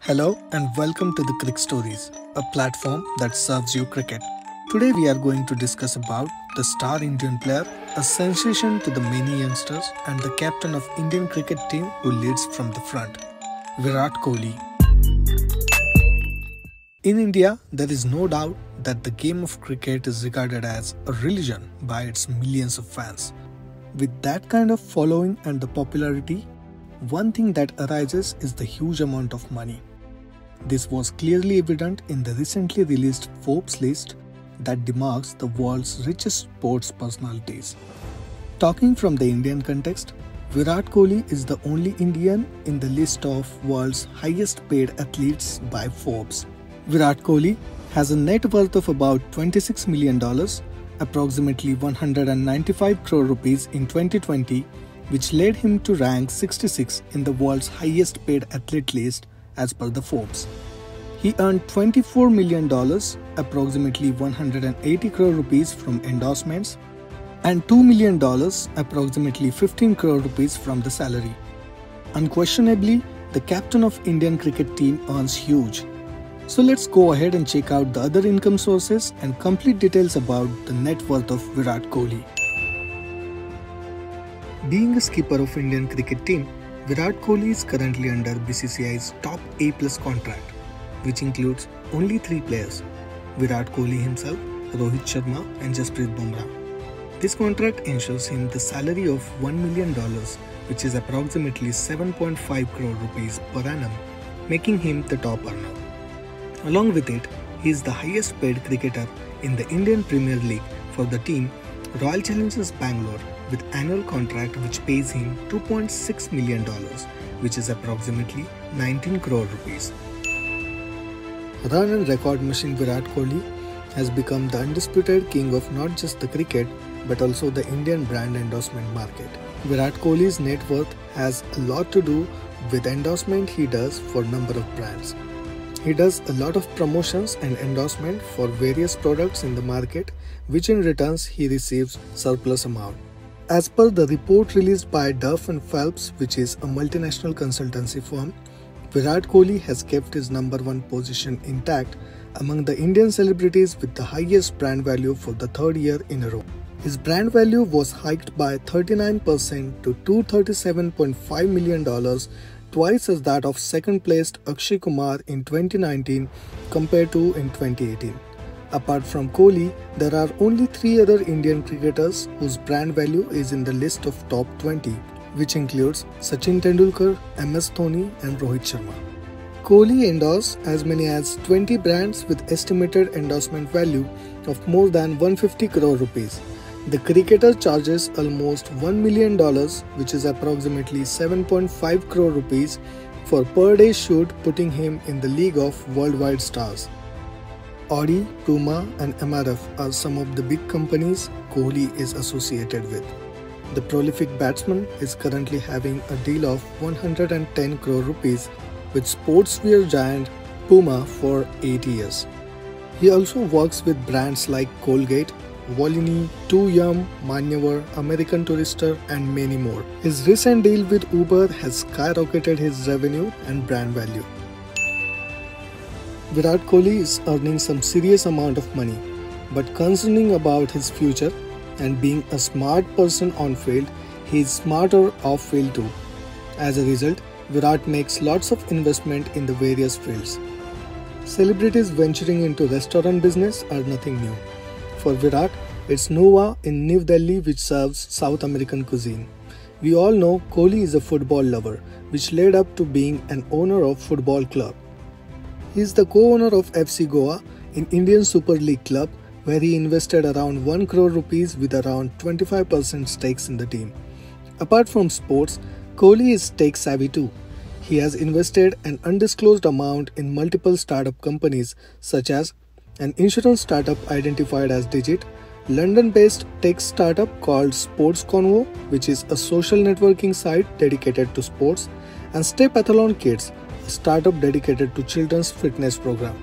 Hello and welcome to the Crick Stories, a platform that serves you cricket. Today we are going to discuss about the star Indian player, a sensation to the many youngsters and the captain of Indian cricket team who leads from the front, Virat Kohli. In India, there is no doubt that the game of cricket is regarded as a religion by its millions of fans. With that kind of following and the popularity, one thing that arises is the huge amount of money. This was clearly evident in the recently released Forbes list that demarks the world's richest sports personalities. Talking from the Indian context, Virat Kohli is the only Indian in the list of world's highest paid athletes by Forbes. Virat Kohli has a net worth of about $26 million, approximately 195 crore rupees in 2020, which led him to rank 66 in the world's highest paid athlete list as per the Forbes. He earned $24 million, approximately 180 crore rupees from endorsements, and $2 million, approximately 15 crore rupees from the salary. Unquestionably, the captain of Indian cricket team earns huge. So let's go ahead and check out the other income sources and complete details about the net worth of Virat Kohli. Being a skipper of Indian cricket team, Virat Kohli is currently under BCCI's top A+ contract, which includes only 3 players: Virat Kohli himself, Rohit Sharma and Jasprit Bumrah. This contract ensures him the salary of $1 million, which is approximately 7.5 crore rupees per annum, making him the top earner. Along with it, he is the highest paid cricketer in the Indian Premier League for the team Royal Challengers Bangalore, with annual contract which pays him $2.6 million, which is approximately 19 crore rupees. Run and record machine Virat Kohli has become the undisputed king of not just the cricket but also the Indian brand endorsement market. Virat Kohli's net worth has a lot to do with endorsement he does for number of brands. He does a lot of promotions and endorsement for various products in the market, which in returns he receives surplus amount. As per the report released by Duff & Phelps, which is a multinational consultancy firm, Virat Kohli has kept his number 1 position intact among the Indian celebrities with the highest brand value for the 3rd year in a row. His brand value was hiked by 39% to $237.5 million, twice as that of second placed Akshay Kumar in 2019 compared to in 2018. Apart from Kohli, there are only 3 other Indian cricketers whose brand value is in the list of top 20, which includes Sachin Tendulkar, MS Dhoni and Rohit Sharma. Kohli endorsed as many as 20 brands with estimated endorsement value of more than 150 crore rupees. The cricketer charges almost $1 million, which is approximately 7.5 crore rupees for per day shoot, putting him in the league of worldwide stars. Audi, Puma and MRF are some of the big companies Kohli is associated with. The prolific batsman is currently having a deal of 110 crore rupees with sportswear giant Puma for 8 years. He also works with brands like Colgate, Volini, 2Yum, Manyavar, American Tourister and many more. His recent deal with Uber has skyrocketed his revenue and brand value. Virat Kohli is earning some serious amount of money, but concerning about his future and being a smart person on field, he is smarter off field too. As a result, Virat makes lots of investment in the various fields. Celebrities venturing into restaurant business are nothing new. For Virat, it's Nova in New Delhi, which serves South American cuisine. We all know Kohli is a football lover, which led up to being an owner of football club. He is the co-owner of FC Goa in Indian Super League club, where he invested around 1 crore rupees with around 25% stakes in the team. Apart from sports, Kohli is tech savvy too. He has invested an undisclosed amount in multiple startup companies such as an insurance startup identified as Digit, London-based tech startup called Sports Convo, which is a social networking site dedicated to sports, and Stepathlon Kids, a startup dedicated to children's fitness program.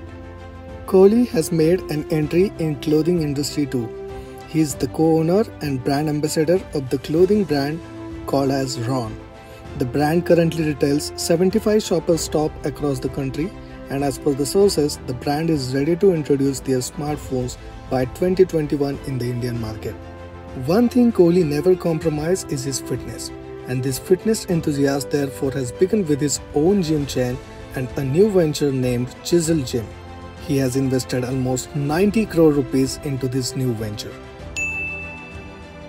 Kohli has made an entry in clothing industry too. He is the co-owner and brand ambassador of the clothing brand called as Ron. The brand currently retails 75 Shoppers Stop across the country, and as per the sources, the brand is ready to introduce their smartphones by 2021 in the Indian market. One thing Kohli never compromised is his fitness, and this fitness enthusiast therefore has begun with his own gym chain and a new venture named Chisel Gym. He has invested almost 90 crore rupees into this new venture.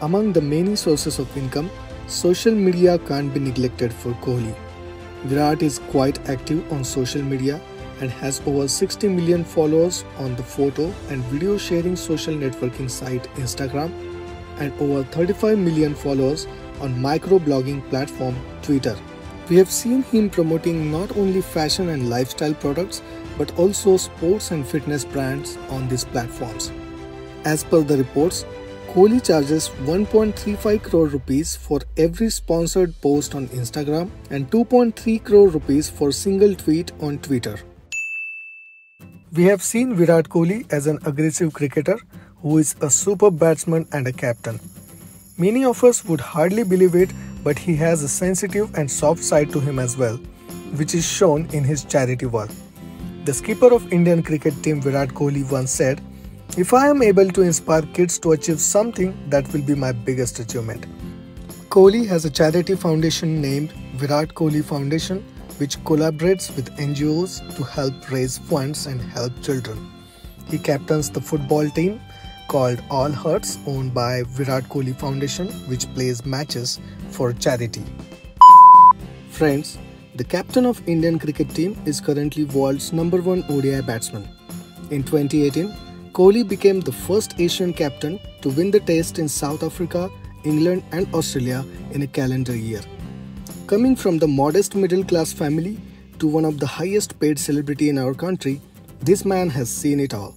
Among the many sources of income, social media can't be neglected for Kohli. Virat is quite active on social media and has over 60 million followers on the photo and video sharing social networking site Instagram and over 35 million followers on microblogging platform Twitter. We have seen him promoting not only fashion and lifestyle products but also sports and fitness brands on these platforms. As per the reports, Kohli charges 1.35 crore rupees for every sponsored post on Instagram and 2.3 crore rupees for single tweet on Twitter. We have seen Virat Kohli as an aggressive cricketer who is a superb batsman and a captain. Many of us would hardly believe it, but he has a sensitive and soft side to him as well, which is shown in his charity work. The skipper of Indian cricket team Virat Kohli once said, "If I am able to inspire kids to achieve something, that will be my biggest achievement." Kohli has a charity foundation named Virat Kohli Foundation, which collaborates with NGOs to help raise funds and help children. He captains the football team called All Hearts, owned by Virat Kohli Foundation, which plays matches for charity. Friends, the captain of Indian cricket team is currently world's #1 ODI batsman. In 2018, Kohli became the first Asian captain to win the Test in South Africa, England and Australia in a calendar year. Coming from the modest middle-class family to one of the highest paid celebrity in our country, this man has seen it all.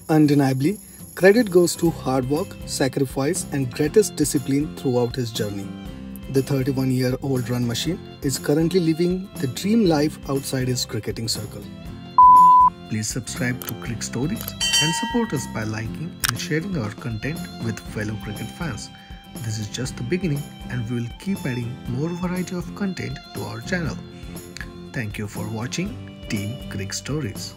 Undeniably, credit goes to hard work, sacrifice and greatest discipline throughout his journey. The 31-year-old run machine is currently living the dream life outside his cricketing circle. Please subscribe to Crick Stories and support us by liking and sharing our content with fellow cricket fans. This is just the beginning and we will keep adding more variety of content to our channel. Thank you for watching Team Crick Stories.